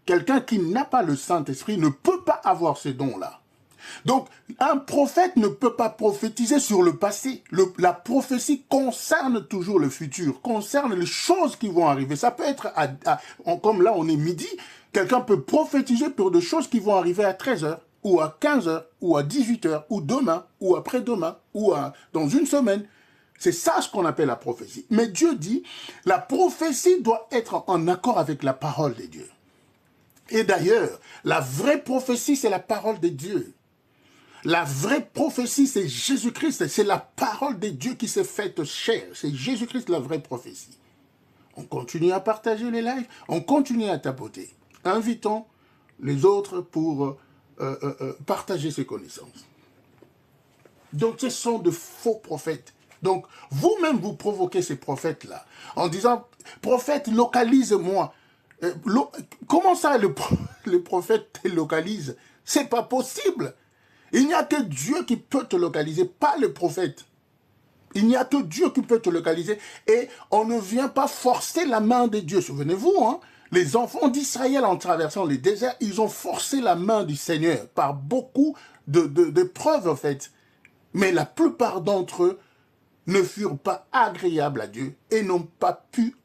Quelqu'un qui n'a pas le Saint-Esprit ne peut pas avoir ces dons-là. Donc, un prophète ne peut pas prophétiser sur le passé. La prophétie concerne toujours le futur, concerne les choses qui vont arriver. Ça peut être, comme là on est midi, quelqu'un peut prophétiser pour des choses qui vont arriver à 13 heures, ou à 15 heures, ou à 18 heures, ou demain, ou après-demain, ou dans une semaine. C'est ça ce qu'on appelle la prophétie. Mais Dieu dit, la prophétie doit être en accord avec la parole de Dieu. Et d'ailleurs, la vraie prophétie, c'est la parole de Dieu. La vraie prophétie, c'est Jésus-Christ. C'est la parole de Dieu qui s'est faite chair. C'est Jésus-Christ la vraie prophétie. On continue à partager les lives. On continue à tapoter. Invitons les autres pour partager ces connaissances. Donc, ce sont de faux prophètes. Donc, vous-même, vous provoquez ces prophètes-là en disant, prophète, localise-moi. Comment ça, le prophète te localise? C'est pas possible. Il n'y a que Dieu qui peut te localiser, pas le prophète. Il n'y a que Dieu qui peut te localiser. Et on ne vient pas forcer la main de Dieu. Souvenez-vous, hein, les enfants d'Israël, en traversant les déserts, ils ont forcé la main du Seigneur par beaucoup de preuves, en fait. Mais la plupart d'entre eux ne furent pas agréables à Dieu et n'ont pas pu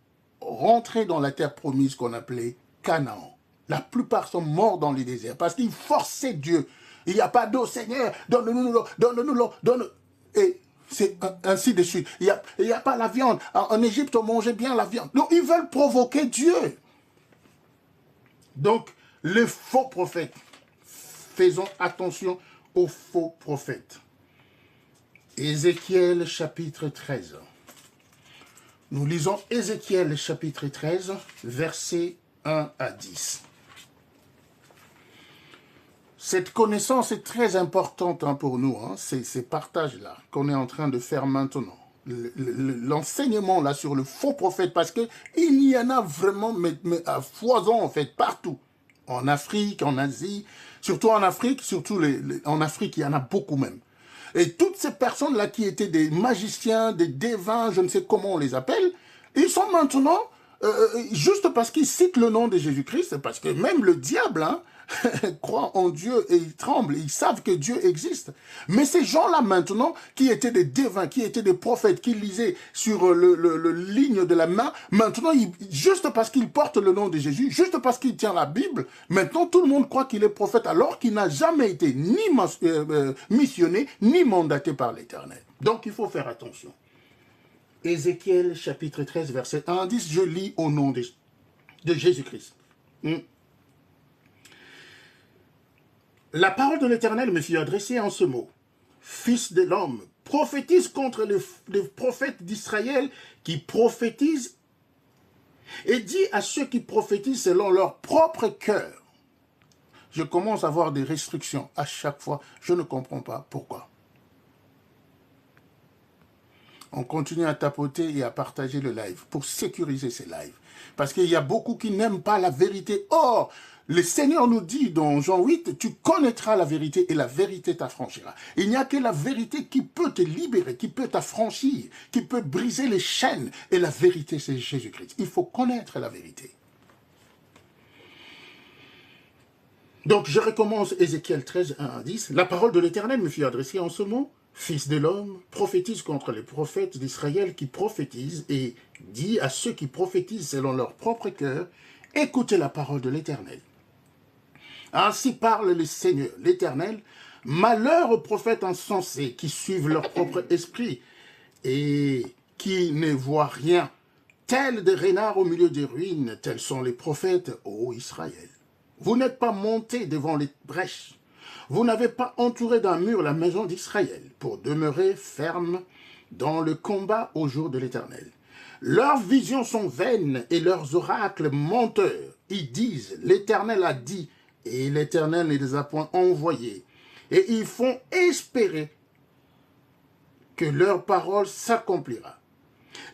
rentrer dans la terre promise qu'on appelait Canaan. La plupart sont morts dans les déserts parce qu'ils forçaient Dieu. Il n'y a pas d'eau, Seigneur, donne-nous l'eau, donne-nous l'eau, donne-nous. Et c'est ainsi de suite. Il n'y a pas la viande. En Égypte, on mangeait bien la viande. Donc, ils veulent provoquer Dieu. Donc, les faux prophètes. Faisons attention aux faux prophètes. Ézéchiel chapitre 13. Nous lisons Ézéchiel chapitre 13, versets 1 à 10. Cette connaissance est très importante pour nous, hein, ces partages-là qu'on est en train de faire maintenant. L'enseignement là sur le faux prophète, parce qu'il y en a vraiment mais à foison en fait, partout. En Afrique, en Asie, surtout en Afrique, en Afrique, il y en a beaucoup même. Et toutes ces personnes-là qui étaient des magiciens, des devins, je ne sais comment on les appelle, ils sont maintenant, juste parce qu'ils citent le nom de Jésus-Christ, parce que même le diable, hein, croient en Dieu et ils tremblent, ils savent que Dieu existe. Mais ces gens-là maintenant, qui étaient des devins, qui étaient des prophètes, qui lisaient sur le ligne de la main, maintenant, juste parce qu'ils portent le nom de Jésus, juste parce qu'ils tiennent la Bible, maintenant tout le monde croit qu'il est prophète alors qu'il n'a jamais été ni missionné, ni mandaté par l'Éternel. Donc il faut faire attention. Ézéchiel chapitre 13, verset 1 à 10, je lis au nom de Jésus-Christ. La parole de l'Éternel me fut adressée en ce mot. Fils de l'homme, prophétise contre les prophètes d'Israël qui prophétisent et dis à ceux qui prophétisent selon leur propre cœur. Je commence à avoir des restrictions à chaque fois. Je ne comprends pas pourquoi. On continue à tapoter et à partager le live pour sécuriser ces lives. Parce qu'il y a beaucoup qui n'aiment pas la vérité. Or, le Seigneur nous dit dans Jean 8, tu connaîtras la vérité et la vérité t'affranchira. Il n'y a que la vérité qui peut te libérer, qui peut t'affranchir, qui peut briser les chaînes. Et la vérité, c'est Jésus-Christ. Il faut connaître la vérité. Donc, je recommence Ézéchiel 13, 1 à 10. La parole de l'Éternel me fut adressée en ce mot. Fils de l'homme, prophétise contre les prophètes d'Israël qui prophétisent et dis à ceux qui prophétisent selon leur propre cœur, écoutez la parole de l'Éternel. Ainsi parle le Seigneur, l'Éternel, malheur aux prophètes insensés qui suivent leur propre esprit et qui ne voient rien, tels des renards au milieu des ruines, tels sont les prophètes, ô Israël. Vous n'êtes pas montés devant les brèches, vous n'avez pas entouré d'un mur la maison d'Israël pour demeurer ferme dans le combat au jour de l'Éternel. Leurs visions sont vaines et leurs oracles menteurs. Ils disent, l'Éternel a dit, et l'Éternel ne les a point envoyés. Et ils font espérer que leur parole s'accomplira.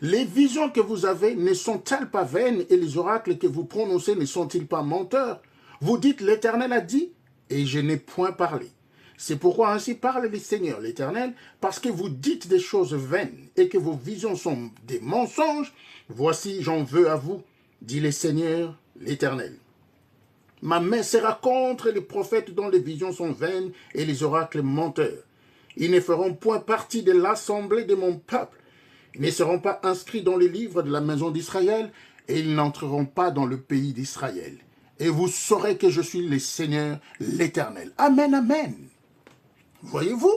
Les visions que vous avez ne sont-elles pas vaines et les oracles que vous prononcez ne sont-ils pas menteurs? Vous dites, l'Éternel a dit, et je n'ai point parlé. C'est pourquoi ainsi parle le Seigneur, l'Éternel, parce que vous dites des choses vaines et que vos visions sont des mensonges. Voici, j'en veux à vous, dit le Seigneur, l'Éternel. Ma main sera contre les prophètes dont les visions sont vaines et les oracles menteurs. Ils ne feront point partie de l'assemblée de mon peuple. Ils ne seront pas inscrits dans les livres de la maison d'Israël et ils n'entreront pas dans le pays d'Israël. Et vous saurez que je suis le Seigneur, l'Éternel. Amen, amen. Voyez-vous?